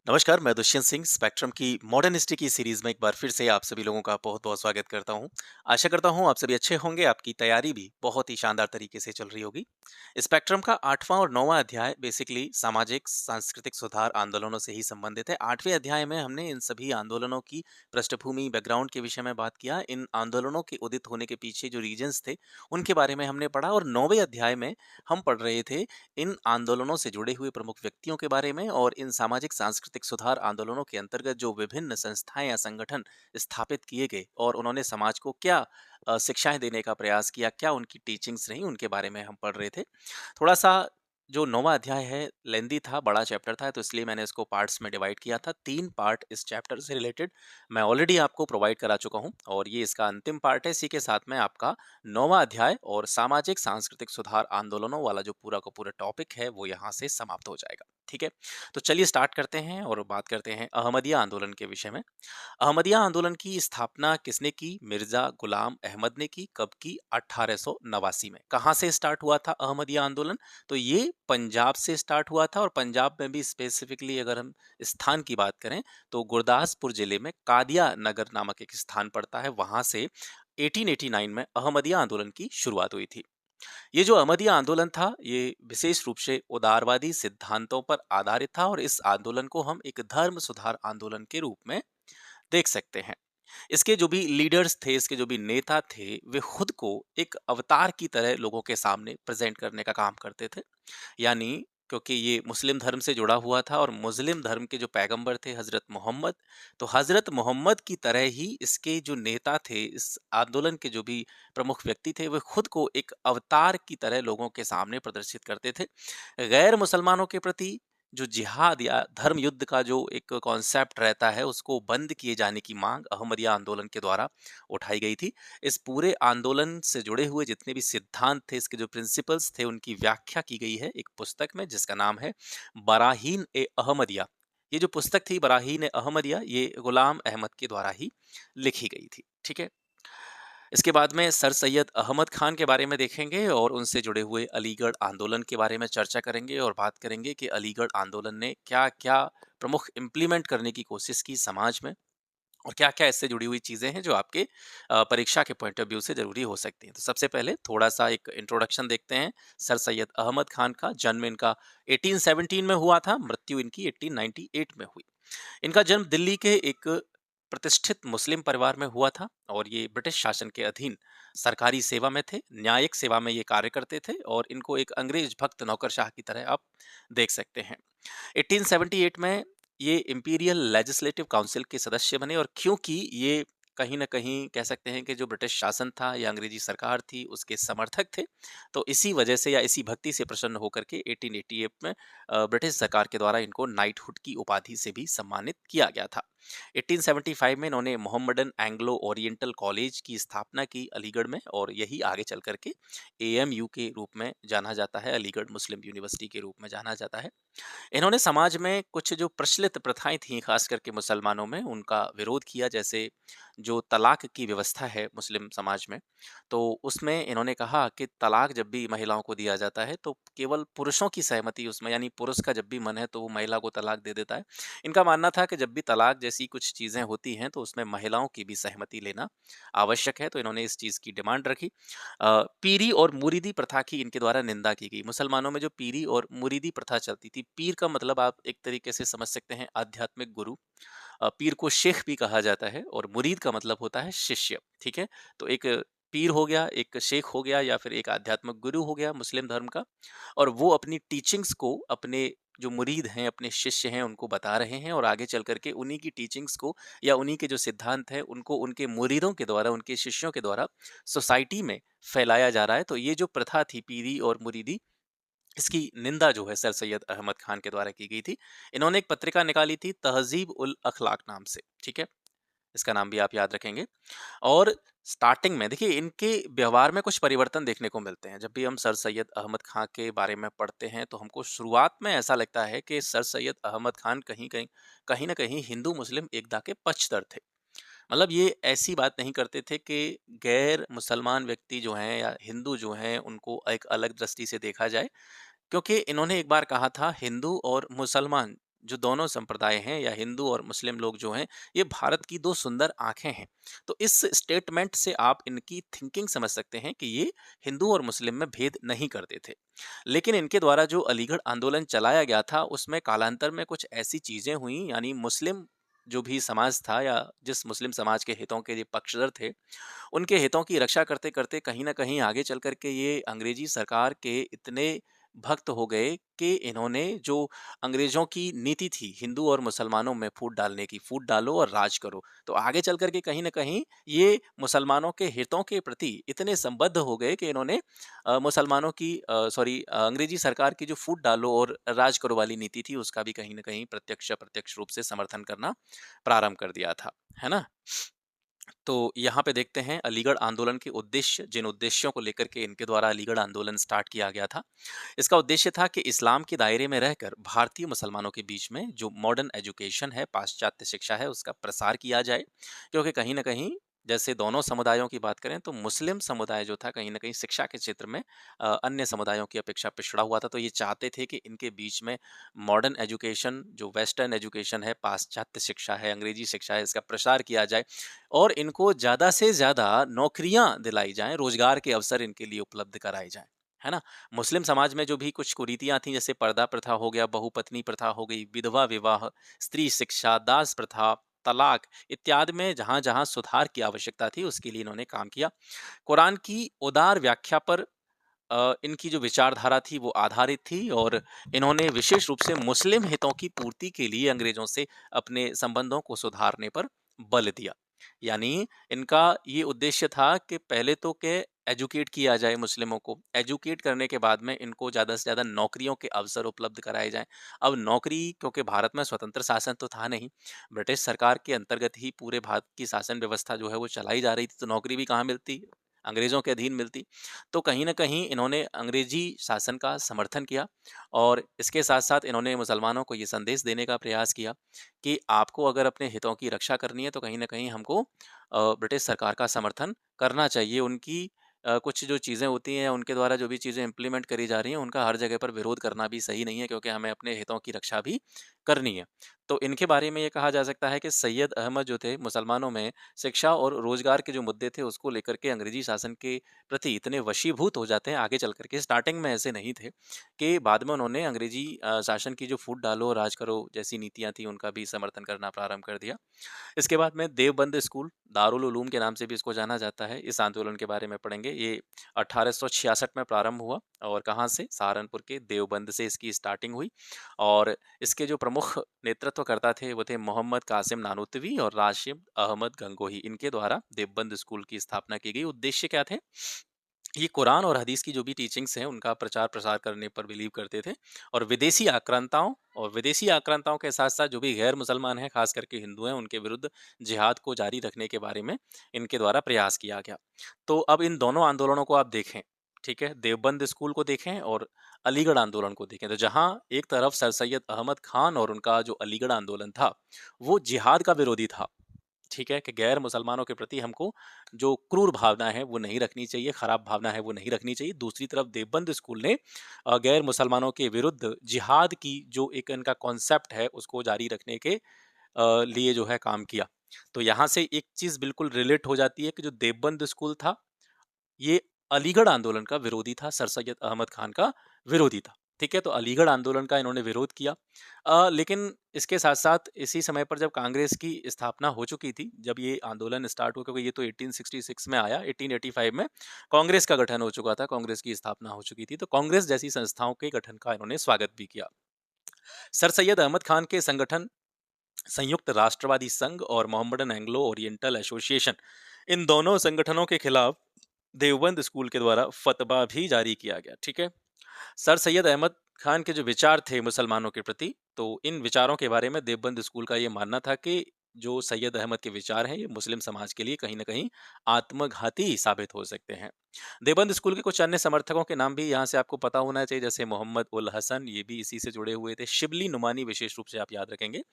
नमस्कार, मैं दुष्यंत सिंह स्पेक्ट्रम की मॉडर्न हिस्ट्री की सीरीज में एक बार फिर से आप सभी लोगों का बहुत-बहुत स्वागत करता हूं। आशा करता हूं आप सभी अच्छे होंगे, आपकी तैयारी भी बहुत ही शानदार तरीके से चल रही होगी। स्पेक्ट्रम का 8वां और 9वां अध्याय बेसिकली सामाजिक सांस्कृतिक सुधार आंदोलनों से ही संबंधित है। 8वें अध्याय में हमने इन सभी आंदोलनों की पृष्ठभूमि, बैकग्राउंड के विषय में बात किया। इन आंदोलनों के उदित होने के पीछे जो रीजन्स थे, उनके बारे में हमने पढ़ा और 9वें अध्याय में हम पढ़ रहे थे इन आंदोलनों से जुड़े हुए प्रमुख व्यक्तियों के बारे में और इन सामाजिक सांस्कृतिक सुधार आंदोलनों के अंतर्गत जो विभिन्न संस्थाएं या संगठन स्थापित किए गए और उन्होंने समाज को क्या शिक्षाएं देने का प्रयास किया, क्या उनकी टीचिंग्स रही, उनके बारे में हम पढ़ रहे थे। थोड़ा सा जो 9वां अध्याय है लेंदी था, बड़ा चैप्टर था, तो इसलिए मैंने इसको पार्ट्स में डिवाइड किया था। 3 पार्ट इस चैप्टर से रिलेटेड मैं ऑलरेडी आपको प्रोवाइड करा चुका हूं और ये इसका अंतिम पार्ट है। इसी के साथ में आपका 9वां अध्याय और सामाजिक सांस्कृतिक सुधार आंदोलनों वाला जो पूरा का पूरा टॉपिक है वो यहाँ से समाप्त हो जाएगा। ठीक है, तो चलिए स्टार्ट करते हैं और बात करते हैं अहमदिया आंदोलन के विषय में। अहमदिया आंदोलन की स्थापना किसने की? मिर्जा गुलाम अहमद ने की। कब की? 1889 में। कहाँ से स्टार्ट हुआ था अहमदिया आंदोलन? तो ये पंजाब से स्टार्ट हुआ था और पंजाब में भी स्पेसिफिकली अगर हम स्थान की बात करें तो गुरदासपुर जिले में कादिया नगर नामक एक स्थान पड़ता है, वहां से 1889 में अहमदिया आंदोलन की शुरुआत हुई थी। ये जो अहमदिया आंदोलन था, ये विशेष रूप से उदारवादी सिद्धांतों पर आधारित था और इस आंदोलन को हम एक धर्म सुधार आंदोलन के रूप में देख सकते हैं। इसके जो भी लीडर्स थे, इसके जो भी नेता थे, वे खुद को एक अवतार की तरह लोगों के सामने प्रेजेंट करने का काम करते थे। यानी क्योंकि ये मुस्लिम धर्म से जुड़ा हुआ था और मुस्लिम धर्म के जो पैगंबर थे हजरत मोहम्मद, तो हजरत मोहम्मद की तरह ही इसके जो नेता थे, इस आंदोलन के जो भी प्रमुख व्यक्ति थे, वे खुद को एक अवतार की तरह लोगों के सामने प्रदर्शित करते थे। गैर मुसलमानों के प्रति जो जिहाद या धर्म युद्ध का जो एक कॉन्सेप्ट रहता है, उसको बंद किए जाने की मांग अहमदिया आंदोलन के द्वारा उठाई गई थी। इस पूरे आंदोलन से जुड़े हुए जितने भी सिद्धांत थे, इसके जो प्रिंसिपल्स थे, उनकी व्याख्या की गई है एक पुस्तक में जिसका नाम है बराहीन ए अहमदिया। ये जो पुस्तक थी बराहीन ए अहमदिया, ये गुलाम अहमद के द्वारा ही लिखी गई थी। ठीक है, इसके बाद में सर सैयद अहमद खान के बारे में देखेंगे और उनसे जुड़े हुए अलीगढ़ आंदोलन के बारे में चर्चा करेंगे और बात करेंगे कि अलीगढ़ आंदोलन ने क्या-क्या प्रमुख इम्प्लीमेंट करने की कोशिश की समाज में और क्या-क्या इससे जुड़ी हुई चीज़ें हैं जो आपके परीक्षा के पॉइंट ऑफ व्यू से ज़रूरी हो सकती हैं। तो सबसे पहले थोड़ा-सा एक इंट्रोडक्शन देखते हैं सर सैयद अहमद खान का। जन्म इनका 1817 में हुआ था, मृत्यु इनकी 1898 में हुई। इनका जन्म दिल्ली के एक प्रतिष्ठित मुस्लिम परिवार में हुआ था और ये ब्रिटिश शासन के अधीन सरकारी सेवा में थे, न्यायिक सेवा में ये कार्य करते थे और इनको एक अंग्रेज भक्त नौकरशाह की तरह आप देख सकते हैं। 1878 में ये इंपीरियल लेजिस्लेटिव काउंसिल के सदस्य बने और क्योंकि ये कहीं न कहीं कह सकते हैं कि जो ब्रिटिश शासन था या अंग्रेजी सरकार थी उसके समर्थक थे, तो इसी वजह से या इसी भक्ति से प्रसन्न होकर के 1888 में ब्रिटिश सरकार के द्वारा इनको नाइटहुड की उपाधि से भी सम्मानित किया गया था। 1875 में इन्होंने मोहम्मडन एंग्लो ओरिएंटल कॉलेज की स्थापना की अलीगढ़ में और यही आगे चल करके एएमयू के रूप में जाना जाता है, अलीगढ़ मुस्लिम यूनिवर्सिटी के रूप में जाना जाता है। इन्होंने समाज में कुछ जो प्रचलित प्रथाएं थीं खास करके मुसलमानों में उनका विरोध किया, जैसे जो तलाक की व्यवस्था है मुस्लिम समाज में, तो उसमें इन्होंने कहा कि तलाक जब भी महिलाओं को दिया जाता है तो केवल पुरुषों की सहमति उसमें, यानी पुरुष का जब भी मन है तो वो महिला को तलाक दे देता है। इनका मानना था कि जब भी तलाक जैसी कुछ चीजें होती हैं तो उसमें महिलाओं की भी सहमति लेना आवश्यक है, तो इन्होंने इस चीज की डिमांड रखी। पीरी और मुरीदी प्रथा की इनके द्वारा निंदा की गई। मुसलमानों में जो पीरी और मुरीदी प्रथा चलती थी, पीर का मतलब आप एक तरीके से समझ सकते हैं आध्यात्मिक गुरु, पीर को शेख भी कहा जाता है और मुरीद का मतलब होता है शिष्य। ठीक है, तो एक पीर हो गया, एक शेख हो गया या फिर एक आध्यात्मिक गुरु हो गया मुस्लिम धर्म का, और वो अपनी टीचिंग्स को अपने जो मुरीद हैं, अपने शिष्य हैं, उनको बता रहे हैं और आगे चल करके उन्हीं की टीचिंग्स को या उन्हीं के जो सिद्धांत हैं उनको उनके मुरीदों के द्वारा, उनके शिष्यों के द्वारा सोसाइटी में फैलाया जा रहा है। तो ये जो प्रथा थी पीरी और मुरीदी, इसकी निंदा जो है सर सैयद अहमद खान के द्वारा की गई थी। इन्होंने एक पत्रिका निकाली थी तहज़ीब उल अखलाक नाम से। ठीक है, इसका नाम भी आप याद रखेंगे। और स्टार्टिंग में देखिए इनके व्यवहार में कुछ परिवर्तन देखने को मिलते हैं। जब भी हम सर सैयद अहमद खान के बारे में पढ़ते हैं तो हमको शुरुआत में ऐसा लगता है कि सर सैयद अहमद खान कहीं न कहीं हिंदू मुस्लिम एकता के पक्षधर थे। मतलब ये ऐसी बात नहीं करते थे कि गैर मुसलमान व्यक्ति जो हैं या हिंदू जो हैं उनको एक अलग दृष्टि से देखा जाए, क्योंकि इन्होंने एक बार कहा था हिंदू और मुसलमान जो दोनों संप्रदाय हैं या हिंदू और मुस्लिम लोग जो हैं, ये भारत की 2 सुंदर आँखें हैं। तो इस स्टेटमेंट से आप इनकी थिंकिंग समझ सकते हैं कि ये हिंदू और मुस्लिम में भेद नहीं करते थे। लेकिन इनके द्वारा जो अलीगढ़ आंदोलन चलाया गया था, उसमें कालांतर में कुछ ऐसी चीज़ें हुईं, यानी मुस्लिम जो भी समाज था या जिस मुस्लिम समाज के हितों के ये पक्षधर थे, उनके हितों की रक्षा करते-करते कहीं न कहीं आगे चल कर के ये अंग्रेजी सरकार के इतने भक्त हो गए कि इन्होंने जो अंग्रेज़ों की नीति थी हिंदू और मुसलमानों में फूट डालने की, फूट डालो और राज करो। तो आगे चल कर के कहीं न कहीं ये मुसलमानों के हितों के प्रति इतने संबद्ध हो गए कि इन्होंने मुसलमानों की अंग्रेजी सरकार की जो फूट डालो और राज करो वाली नीति थी, उसका भी कहीं न कहीं प्रत्यक्ष रूप से समर्थन करना प्रारंभ कर दिया था। है ना? तो यहाँ पे देखते हैं अलीगढ़ आंदोलन के उद्देश्य, जिन उद्देश्यों को लेकर के इनके द्वारा अलीगढ़ आंदोलन स्टार्ट किया गया था। इसका उद्देश्य था कि इस्लाम के दायरे में रहकर भारतीय मुसलमानों के बीच में जो मॉडर्न एजुकेशन है, पाश्चात्य शिक्षा है, उसका प्रसार किया जाए। क्योंकि कहीं न कहीं जैसे दोनों समुदायों की बात करें तो मुस्लिम समुदाय जो था कहीं न कहीं शिक्षा के क्षेत्र में अन्य समुदायों की अपेक्षा पिछड़ा हुआ था। तो ये चाहते थे कि इनके बीच में मॉडर्न एजुकेशन जो वेस्टर्न एजुकेशन है, पाश्चात्य शिक्षा है, अंग्रेजी शिक्षा है, इसका प्रसार किया जाए और इनको ज़्यादा से ज़्यादा नौकरियाँ दिलाई जाएँ, रोज़गार के अवसर इनके लिए उपलब्ध कराए जाएँ। है ना? मुस्लिम समाज में जो भी कुछ कुरीतियाँ थीं, जैसे पर्दा प्रथा हो गया, बहुपत्नी प्रथा हो गई, विधवा विवाह, स्त्री शिक्षा, दास प्रथा, तलाक इत्यादि में जहाँ-जहाँ सुधार की आवश्यकता थी, उसके लिए इन्होंने काम किया। कुरान की उदार व्याख्या पर इनकी जो विचारधारा थी वो आधारित थी और इन्होंने विशेष रूप से मुस्लिम हितों की पूर्ति के लिए अंग्रेजों से अपने संबंधों को सुधारने पर बल दिया। यानी इनका ये उद्देश्य था कि पहले तो के एजुकेट किया जाए मुस्लिमों को, एजुकेट करने के बाद में इनको ज़्यादा से ज़्यादा नौकरियों के अवसर उपलब्ध कराए जाएँ। अब नौकरी क्योंकि भारत में स्वतंत्र शासन तो था नहीं, ब्रिटिश सरकार के अंतर्गत ही पूरे भारत की शासन व्यवस्था जो है वो चलाई जा रही थी, तो नौकरी भी कहाँ मिलती? अंग्रेज़ों के अधीन मिलती। तो कहीं न कहीं इन्होंने अंग्रेजी शासन का समर्थन किया और इसके साथ-साथ इन्होंने मुसलमानों को ये संदेश देने का प्रयास किया कि आपको अगर अपने हितों की रक्षा करनी है तो कहीं न कहीं हमको ब्रिटिश सरकार का समर्थन करना चाहिए। उनकी कुछ जो चीज़ें होती हैं या उनके द्वारा जो भी चीज़ें इम्प्लीमेंट करी जा रही हैं, उनका हर जगह पर विरोध करना भी सही नहीं है क्योंकि हमें अपने हितों की रक्षा भी करनी है। तो इनके बारे में ये कहा जा सकता है कि सैयद अहमद जो थे मुसलमानों में शिक्षा और रोज़गार के जो मुद्दे थे उसको लेकर के अंग्रेजी शासन के प्रति इतने वशीभूत हो जाते हैं आगे चल कर के, स्टार्टिंग में ऐसे नहीं थे कि बाद में उन्होंने अंग्रेजी शासन की जो फूट डालो राज करो जैसी नीतियाँ थी उनका भी समर्थन करना प्रारंभ कर दिया। इसके बाद में देवबंद स्कूल, दारुल उलूम के नाम से भी इसको जाना जाता है। इस आंदोलन के बारे में पढ़ेंगे। ये 1866 में प्रारंभ हुआ और कहाँ से? सहारनपुर के देवबंद से इसकी स्टार्टिंग हुई और इसके जो प्रमुख नेतृत्वकर्ता थे वो थे मोहम्मद कासिम नानूतवी और राशिद अहमद गंगोही। इनके द्वारा देवबंद स्कूल की स्थापना की गई। उद्देश्य क्या थे? ये कुरान और हदीस की जो भी टीचिंग्स हैं उनका प्रचार-प्रसार करने पर बिलीव करते थे और विदेशी आक्रांताओं के साथ-साथ जो भी गैर मुसलमान हैं, ख़ास करके हिंदू हैं, उनके विरुद्ध जिहाद को जारी रखने के बारे में इनके द्वारा प्रयास किया गया। तो अब इन दोनों आंदोलनों को आप देखें, ठीक है? देवबंद स्कूल को देखें और अलीगढ़ आंदोलन को देखें। तो जहाँ एक तरफ सर सैयद अहमद खान और उनका जो अलीगढ़ आंदोलन था, वो जिहाद का विरोधी था। ठीक है कि गैर मुसलमानों के प्रति हमको जो क्रूर भावना है वो नहीं रखनी चाहिए, खराब भावना है वो नहीं रखनी चाहिए। दूसरी तरफ देवबंद स्कूल ने गैर मुसलमानों के विरुद्ध जिहाद की जो एक इनका कॉन्सेप्ट है उसको जारी रखने के लिए जो है काम किया। तो यहाँ से एक चीज़ बिल्कुल रिलेट हो जाती है कि जो देवबंद स्कूल था ये अलीगढ़ आंदोलन का विरोधी था, सर सैयद अहमद खान का विरोधी था। ठीक है? तो अलीगढ़ आंदोलन का इन्होंने विरोध किया। लेकिन इसके साथ-साथ इसी समय पर जब कांग्रेस की स्थापना हो चुकी थी, जब ये आंदोलन स्टार्ट हुआ क्योंकि ये तो 1866 में आया, 1885 में कांग्रेस का गठन हो चुका था, कांग्रेस की स्थापना हो चुकी थी। तो कांग्रेस जैसी संस्थाओं के गठन का इन्होंने स्वागत भी किया। सर सैयद अहमद खान के संगठन संयुक्त राष्ट्रवादी संघ और मोहम्मडन एंग्लो ओरिएंटल एसोसिएशन, इन दोनों संगठनों के खिलाफ देवबंद स्कूल के द्वारा फतवा भी जारी किया गया। ठीक है? सर सैयद अहमद खान के जो विचार थे मुसलमानों के प्रति, तो इन विचारों के बारे में देवबंद स्कूल का ये मानना था कि जो सैयद अहमद के विचार हैं, ये मुस्लिम समाज के लिए कहीं न कहीं आत्मघाती साबित हो सकते हैं। देवबंद स्कूल के कुछ अन्य समर्थकों के नाम भी यहाँ से आपको पता होना चाहिए, जैसे मोहम्मद उल हसन, ये भी इसी से जुड़े हुए थे। शिबली नुमानी विशेष रूप से आप याद रखेंगे।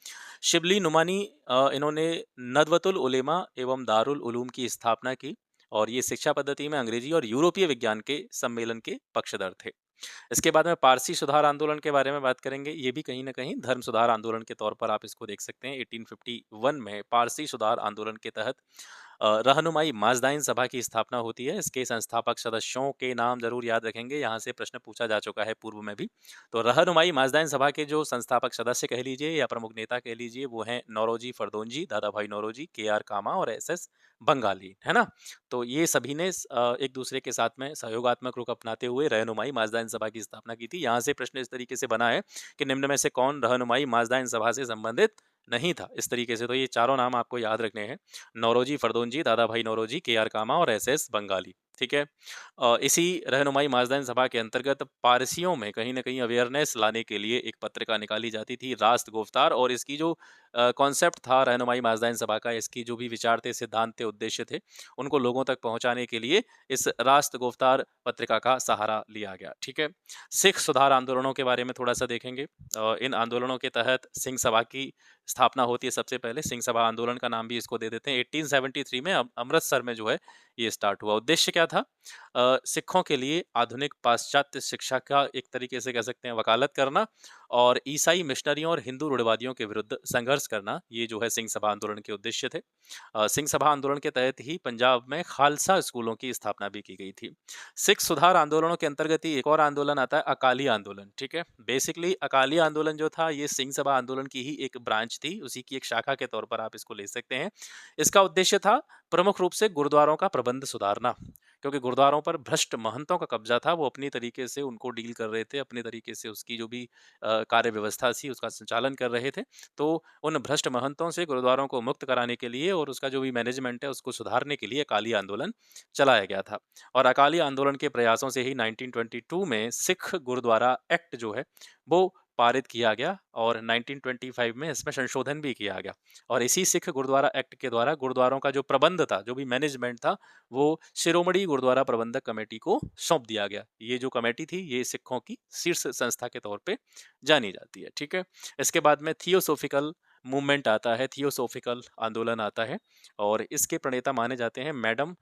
शिबली नुमानी इन्होंने नदवतुल उलेमा एवं दारुल उलूम की स्थापना की और ये शिक्षा पद्धति में अंग्रेजी और यूरोपीय विज्ञान के सम्मेलन के पक्षधर थे। इसके बाद में पारसी सुधार आंदोलन के बारे में बात करेंगे। ये भी कहीं न कहीं धर्म सुधार आंदोलन के तौर पर आप इसको देख सकते हैं। 1851 में पारसी सुधार आंदोलन के तहत रहनुमाई माज़दाइन सभा की स्थापना होती है। इसके संस्थापक सदस्यों के नाम ज़रूर याद रखेंगे, यहाँ से प्रश्न पूछा जा चुका है पूर्व में भी। तो रहनुमाई माज़दाइन सभा के जो संस्थापक सदस्य कह लीजिए या प्रमुख नेता कह लीजिए, वो हैं नौरोजी फरदोंजी, दादा भाई नौरोजी, के.आर. कामा और एस.एस. बंगाली, है ना? तो ये सभी ने एक दूसरे के साथ में सहयोगात्मक रुख अपनाते हुए रहनुमाई माज़दाइन सभा की स्थापना की थी। यहाँ से प्रश्न इस तरीके से बना है कि निम्न में से कौन रहनुमाई माज़दाइन सभा से संबंधित नहीं था? इस तरीके से तो ये चारों नाम आपको याद रखने हैं। नौरोजी फरदोंजी, दादा भाई नौरोजी, के.आर. कामा और एस.एस. बंगाली, ठीक है? इसी रहनुमाई माज़दाइन सभा के अंतर्गत पारसियों में कहीं न कहीं अवेयरनेस लाने के लिए एक पत्रिका निकाली जाती थी, रास्त गुफ्तार, और इसकी जो कॉन्सेप्ट था रहनुमाई माज़दाइन सभा का, इसकी जो भी विचार थे, सिद्धांत थे, उद्देश्य थे, उनको लोगों तक पहुँचाने के लिए इस रास्त गुफ्तार पत्रिका का सहारा लिया गया, ठीक है? सिख सुधार आंदोलनों के बारे में थोड़ा-सा देखेंगे। इन आंदोलनों के तहत सिंह सभा की स्थापना होती है सबसे पहले। सिंह सभा आंदोलन का नाम भी इसको दे देते हैं। 1873 में अमृतसर में जो है ये स्टार्ट हुआ। उद्देश्य क्या था? सिखों के लिए आधुनिक पाश्चात्य शिक्षा का एक तरीके से कह सकते हैं वकालत करना, और ईसाई मिशनरियों और हिंदू रूढ़िवादियों के विरुद्ध संघर्ष करना, ये जो है सिंह सभा आंदोलन के उद्देश्य थे। सिंह सभा आंदोलन के तहत ही पंजाब में खालसा स्कूलों की स्थापना भी की गई थी। सिख सुधार आंदोलनों के अंतर्गत ही एक और आंदोलन आता है, अकाली आंदोलन, ठीक है? बेसिकली अकाली आंदोलन जो था, ये सिंह सभा आंदोलन की ही एक ब्रांच थी, उसी की एक शाखा के तौर पर आप इसको ले सकते हैं। इसका उद्देश्य था प्रमुख रूप से गुरुद्वारों का प्रबंध सुधारना, क्योंकि गुरुद्वारों पर भ्रष्ट महंतों का कब्जा था, वो अपनी तरीके से उनको डील कर रहे थे, अपने तरीके से उसकी जो भी कार्य व्यवस्था थी, उसका संचालन कर रहे थे। तो उन भ्रष्ट महंतों से गुरुद्वारों को मुक्त कराने के लिए और उसका जो भी मैनेजमेंट है, उसको सुधारने के लिए अकाली आंदोलन चलाया गया था। और अकाली आंदोलन के प्रयासों से ही 1922 में सिख गुरुद्वारा एक्ट जो है, वो पारित किया गया, और 1925 में इसमें संशोधन भी किया गया। और इसी सिख गुरुद्वारा एक्ट के द्वारा गुरुद्वारों का जो प्रबंध था, जो भी मैनेजमेंट था, वो शिरोमणि गुरुद्वारा प्रबंधक कमेटी को सौंप दिया गया। ये जो कमेटी थी, ये सिखों की शीर्ष संस्था के तौर पे जानी जाती है, ठीक है? इसके बाद में थियोसॉफिकल मूवमेंट आता है, थियोसॉफिकल आंदोलन आता है, और इसके प्रणेता माने जाते हैं मैडम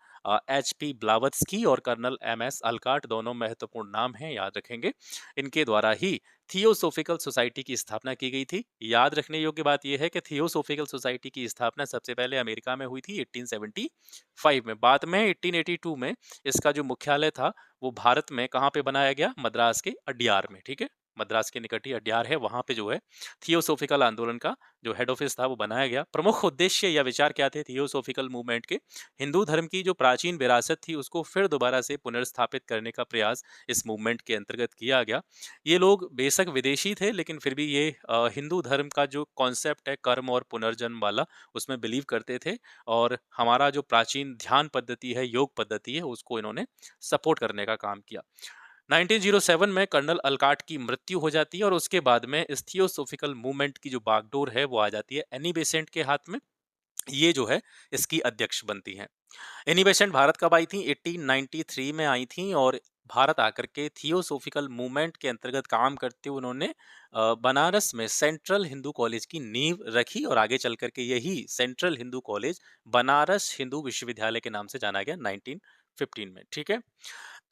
एच.पी. ब्लावत्स्की और कर्नल एम.एस. अल्काट, दोनों महत्वपूर्ण नाम हैं, याद रखेंगे। इनके द्वारा ही थियोसॉफिकल सोसाइटी की स्थापना की गई थी। याद रखने योग्य बात यह है कि थियोसॉफिकल सोसाइटी की स्थापना सबसे पहले अमेरिका में हुई थी 1875 में। बाद में 1882 में इसका जो मुख्यालय था, वो भारत में कहाँ पे बनाया गया? मद्रास के अड्यार में, ठीक है? मद्रास के निकट ही अड्यार है, वहां पे जो है थियोसॉफिकल आंदोलन का जो हेड ऑफिस था, वो बनाया गया। प्रमुख उद्देश्य या विचार क्या थे थियोसॉफिकल मूवमेंट के? हिंदू धर्म की जो प्राचीन विरासत थी, उसको फिर दोबारा से पुनर्स्थापित करने का प्रयास इस मूवमेंट के अंतर्गत किया गया। ये लोग बेशक विदेशी थे, लेकिन फिर भी ये हिंदू धर्म का जो कॉन्सेप्ट है कर्म और पुनर्जन्म वाला, उसमें बिलीव करते थे, और हमारा जो प्राचीन ध्यान पद्धति है, योग पद्धति है, उसको इन्होंने सपोर्ट करने का काम किया। 1907 में कर्नल अल्काट की मृत्यु हो जाती है, और उसके बाद में इस थियोसॉफिकल मूवमेंट की जो बागडोर है, वो आ जाती है एनी बेसेंट के हाथ में। ये जो है इसकी अध्यक्ष बनती हैं। एनी बेसेंट भारत कब आई थी? 1893 में आई थी, और भारत आकर के थियोसॉफिकल मूवमेंट के अंतर्गत काम करते हुए उन्होंने बनारस में सेंट्रल हिंदू कॉलेज की नींव रखी, और आगे चल करके यही सेंट्रल हिंदू कॉलेज बनारस हिंदू विश्वविद्यालय के नाम से जाना गया 1915 में, ठीक है?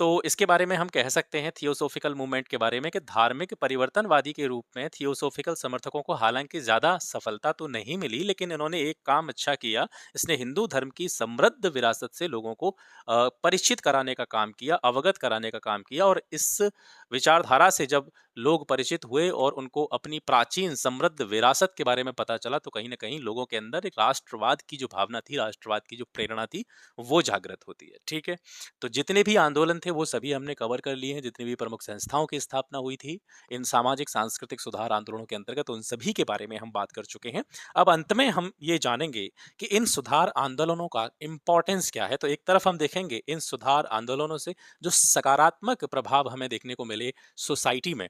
तो इसके बारे में हम कह सकते हैं थियोसॉफिकल मूवमेंट के बारे में कि धार्मिक परिवर्तनवादी के रूप में थियोसॉफिकल समर्थकों को हालांकि ज्यादा सफलता तो नहीं मिली, लेकिन इन्होंने एक काम अच्छा किया। इसने हिंदू धर्म की समृद्ध विरासत से लोगों को परिचित कराने का काम किया, अवगत कराने का काम किया, और इस विचारधारा से जब लोग परिचित हुए और उनको अपनी प्राचीन समृद्ध विरासत के बारे में पता चला, तो कहीं ना कहीं लोगों के अंदर एक राष्ट्रवाद की जो भावना थी, राष्ट्रवाद की जो प्रेरणा थी, वो जागृत होती है, ठीक है? तो जितने भी आंदोलन थे, वो सभी हमने कवर कर लिए हैं। जितनी भी प्रमुख संस्थाओं की स्थापना हुई थी इन सामाजिक सांस्कृतिक सुधार आंदोलनों के अंतर्गत, उन सभी के बारे में हम बात कर चुके हैं। अब अंत में हम ये जानेंगे कि इन सुधार आंदोलनों का इंपॉर्टेंस क्या है। तो एक तरफ हम देखेंगे इन सुधार आंदोलनों से जो सकारात्मक प्रभाव हमें देखने को मिले सोसाइटी में,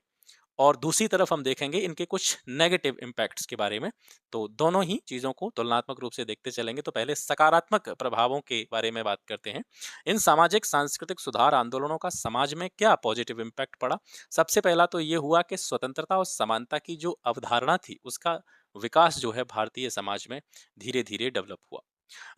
और दूसरी तरफ हम देखेंगे इनके कुछ नेगेटिव इम्पैक्ट्स के बारे में। तो दोनों ही चीजों को तुलनात्मक रूप से देखते चलेंगे। तो पहले सकारात्मक प्रभावों के बारे में बात करते हैं। इन सामाजिक सांस्कृतिक सुधार आंदोलनों का समाज में क्या पॉजिटिव इम्पैक्ट पड़ा? सबसे पहला तो ये हुआ कि स्वतंत्रता और समानता की जो अवधारणा थी, उसका विकास जो है भारतीय समाज में धीरे धीरे डेवलप हुआ।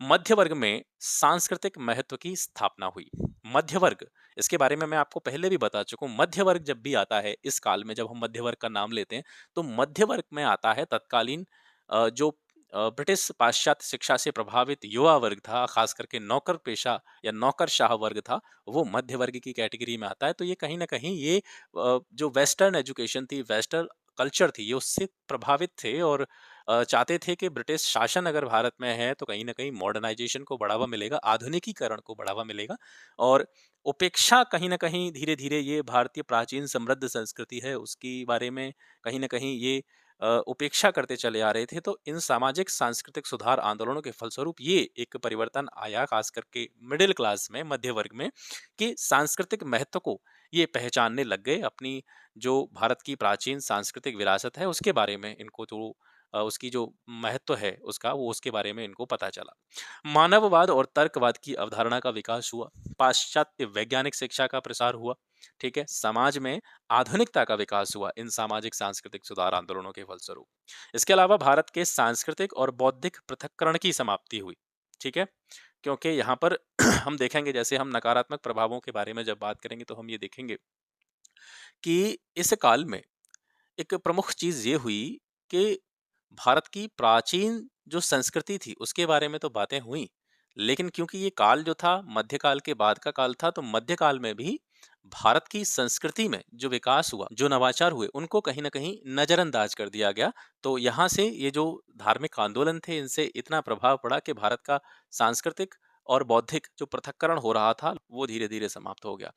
मध्य वर्ग में सांस्कृतिक महत्व की स्थापना हुई। मध्य वर्ग, इसके बारे में मैं आपको पहले भी बता चुका हूँ। मध्य वर्ग जब भी आता है इस काल में, जब हम मध्य वर्ग का नाम लेते हैं, तो मध्य वर्ग में आता है तत्कालीन जो ब्रिटिश पाश्चात्य शिक्षा से प्रभावित युवा वर्ग था, खास करके नौकर पेशा या नौकरशाह वर्ग था, वो मध्य वर्ग की कैटेगरी में आता है। तो ये कहीं न कहीं ये जो वेस्टर्न एजुकेशन थी, वेस्टर्न कल्चर थी, ये उससे प्रभावित थे और चाहते थे कि ब्रिटिश शासन अगर भारत में है तो कहीं न कहीं मॉडर्नाइज़ेशन को बढ़ावा मिलेगा, आधुनिकीकरण को बढ़ावा मिलेगा और उपेक्षा कहीं न कहीं धीरे-धीरे ये भारतीय प्राचीन समृद्ध संस्कृति है, उसकी बारे में कहीं न कहीं ये उपेक्षा करते चले आ रहे थे। तो इन सामाजिक सांस्कृतिक सुधार आंदोलनों के फलस्वरूप ये एक परिवर्तन आया, खास करके मिडिल क्लास में, मध्य वर्ग में, कि सांस्कृतिक महत्व को ये पहचानने लग गए। अपनी जो भारत की प्राचीन सांस्कृतिक विरासत है उसके बारे में इनको जो उसकी जो महत्व है उसका, वो उसके बारे में इनको पता चला। मानववाद और तर्कवाद की अवधारणा का विकास हुआ, पाश्चात्य वैज्ञानिक शिक्षा का प्रसार हुआ, ठीक है? समाज में आधुनिकता का विकास हुआ इन सामाजिक सांस्कृतिक सुधार आंदोलनों के फलस्वरूप। इसके अलावा भारत के सांस्कृतिक और बौद्धिक पृथक्करण की समाप्ति हुई, ठीक है? क्योंकि यहाँ पर हम देखेंगे, जैसे हम नकारात्मक प्रभावों के बारे में जब बात करेंगे तो हम ये देखेंगे कि इस काल में एक प्रमुख चीज़ ये हुई कि भारत की प्राचीन जो संस्कृति थी उसके बारे में तो बातें हुई, लेकिन क्योंकि ये काल जो था मध्यकाल के बाद का काल था, तो मध्यकाल में भी भारत की संस्कृति में जो विकास हुआ, जो नवाचार हुए, उनको कहीं न कहीं नज़रअंदाज कर दिया गया। तो यहाँ से ये जो धार्मिक आंदोलन थे, इनसे इतना प्रभाव पड़ा कि भारत का सांस्कृतिक और बौद्धिक जो पृथक्करण हो रहा था, वो धीरे-धीरे समाप्त हो गया।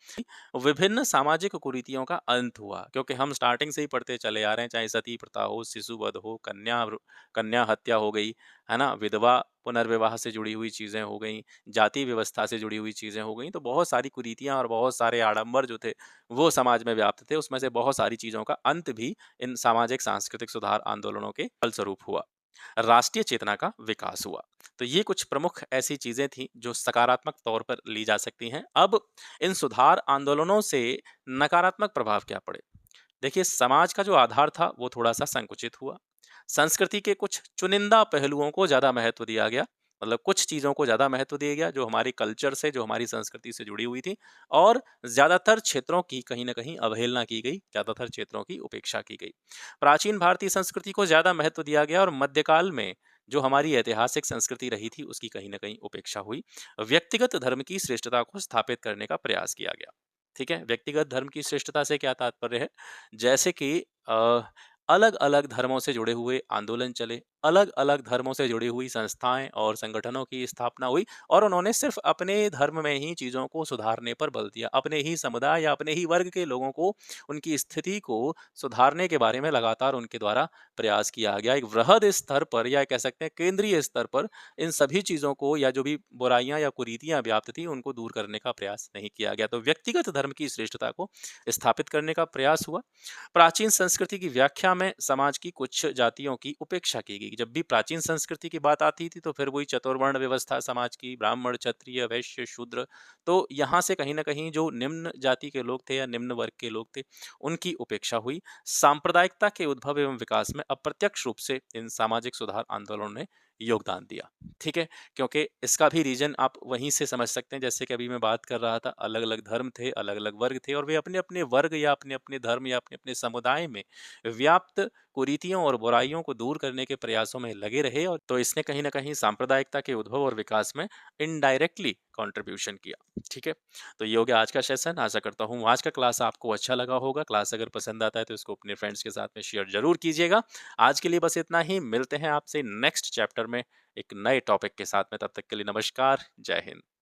विभिन्न सामाजिक कुरीतियों का अंत हुआ, क्योंकि हम स्टार्टिंग से ही पढ़ते चले आ रहे हैं, चाहे सती प्रथा हो, शिशुवध हो, कन्या हत्या हो गई, है ना? विधवा पुनर्विवाह से जुड़ी हुई चीज़ें हो गईं, जाति व्यवस्था से जुड़ी हुई चीज़ें हो गईं, तो बहुत सारी कुरीतियाँ और बहुत सारे आडंबर जो थे, वो समाज में व्याप्त थे। उसमें से बहुत सारी चीज़ों का अंत भी इन सामाजिक सांस्कृतिक सुधार आंदोलनों के फलस्वरूप हुआ। राष्ट्रीय चेतना का विकास हुआ। तो ये कुछ प्रमुख ऐसी चीज़ें थीं जो सकारात्मक तौर पर ली जा सकती हैं। अब इन सुधार आंदोलनों से नकारात्मक प्रभाव क्या पड़े? देखिए, समाज का जो आधार था वो थोड़ा-सा संकुचित हुआ। संस्कृति के कुछ चुनिंदा पहलुओं को ज़्यादा महत्व दिया गया। मतलब कुछ चीज़ों को ज़्यादा महत्व दिया गया जो हमारी कल्चर से, जो हमारी संस्कृति से जुड़ी हुई थी, और ज़्यादातर क्षेत्रों की कहीं न कहीं अवहेलना की गई, ज़्यादातर क्षेत्रों की उपेक्षा की गई। प्राचीन भारतीय संस्कृति को ज़्यादा महत्व दिया गया और मध्यकाल में जो हमारी ऐतिहासिक संस्कृति रही थी उसकी कहीं न कहीं उपेक्षा हुई। व्यक्तिगत धर्म की श्रेष्ठता को स्थापित करने का प्रयास किया गया। ठीक है? व्यक्तिगत धर्म की श्रेष्ठता से क्या तात्पर्य है? जैसे कि अलग-अलग धर्मों से जुड़े हुए आंदोलन चले, अलग-अलग धर्मों से जुड़ी हुई संस्थाएँ और संगठनों की स्थापना हुई और उन्होंने सिर्फ़ अपने धर्म में ही चीज़ों को सुधारने पर बल दिया। अपने ही समुदाय या अपने ही वर्ग के लोगों को, उनकी स्थिति को सुधारने के बारे में लगातार उनके द्वारा प्रयास किया गया। एक वृहद स्तर पर, या कह सकते हैं केंद्रीय स्तर पर, इन सभी चीज़ों को, या जो भी बुराइयाँ या कुरीतियाँ व्याप्त थी, उनको दूर करने का प्रयास नहीं किया गया। तो व्यक्तिगत धर्म की श्रेष्ठता को स्थापित करने का प्रयास हुआ। प्राचीन संस्कृति की व्याख्या में समाज की कुछ जातियों की उपेक्षा की गई। जब भी प्राचीन संस्कृति की बात आती थी तो फिर वही चतुर्वर्ण व्यवस्था समाज की, ब्राह्मण, क्षत्रिय, वैश्य, शूद्र। तो यहाँ से कहीं न कहीं जो निम्न जाति के लोग थे या निम्न वर्ग के लोग थे, उनकी उपेक्षा हुई। सांप्रदायिकता के उद्भव एवं विकास में अप्रत्यक्ष रूप से इन सामाजिक सुधार आंदोलनों ने योगदान दिया। ठीक है? क्योंकि इसका भी रीज़न आप वहीं से समझ सकते हैं, जैसे कि अभी मैं बात कर रहा था, अलग-अलग धर्म थे, अलग-अलग वर्ग थे और वे अपने-अपने वर्ग या अपने-अपने धर्म या अपने-अपने समुदाय में व्याप्त कुरीतियों और बुराइयों को दूर करने के प्रयासों में लगे रहे, और तो इसने कहीं न कहीं सांप्रदायिकता के उद्भव और विकास में इनडायरेक्टली कंट्रीब्यूशन किया। ठीक है? तो ये हो गया आज का सेशन। आशा करता हूँ आज का क्लास आपको अच्छा लगा होगा। क्लास अगर पसंद आता है तो इसको अपने फ्रेंड्स के साथ में शेयर ज़रूर कीजिएगा। आज के लिए बस इतना ही। मिलते हैं आपसे नेक्स्ट चैप्टर में एक नए टॉपिक के साथ में। तब तक के लिए नमस्कार। जय हिंद।